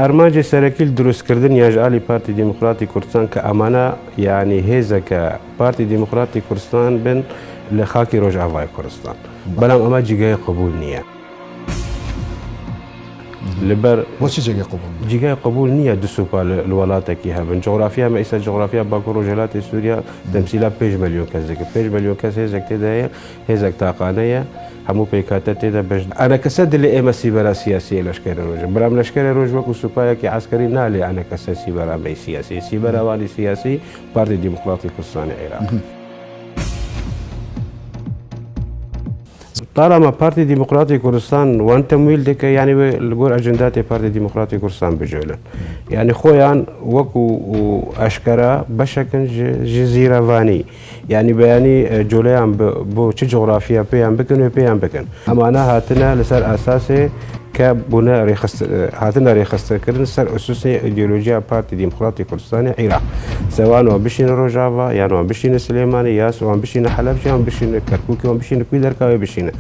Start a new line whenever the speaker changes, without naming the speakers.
ئەرمانجی سەرەکی دروستکردن یاژعالی پارتی دیموکراتی کوردستان کە ئەمانە یعنی هێزەکە پارتی دیموکراتی کوردستان بن لە خاکی ڕۆژئاوای کوردستان بەڵام ئەمە جگای قبول نییە لەبەر
بۆچی جێگەی قبول
جگای قبول نییە دو سوپا لە وڵاتێکی هەبن جغرافیا مە ئێستا جغرافیا باکوور و ڕۆژهەڵاتی سووریا تەمسیلا 5 ملیۆن کەس دەکە 5 ملیۆن کەس هێزێک تێدایە هێزێک تاقانەیە هەموو پێکاتە تێدا بەش ئەنە کەسە دلێ ئێمە سیبەرا سیاسی لەشکێرە ڕۆژە بەڵام لەشکێرە ڕۆژ وەکو سوپایەکی عسکەری نالێ ئەنە کەسە سیبەرامەی سیاسی سیبەراوانی سیاسی پارتی دیموکراتی کوردستانی عێراق طالما پارتی دیموکراتی کوردستان وان تەمویل دەکە یعنی لەگۆر ئەجنداتی پارتی دیموکراتی کوردستان بجێلن یعنی خۆیان وەکو ئەشکەرا بەشەکەن زیرەوانی یعنی بەیانی جۆلەیان بۆ چ جغرافیا پێیان بکەن و پێیان بکەن ئەمانە هاتنە لەسەر ئاساسێ کە بوونە هاتنە ڕێخستەکردن سەر ئوسوسی ئیدئۆلۆژیا پارتی دیموکراتی کوردستانی عێراق سەوانەوە بشینە ڕۆژاوا یانەوە بشینە سلێمانی یاسوان بشینە حەلەب یان بشینە کەرکووکەوە بشینە کوی دەرکاوی بشینە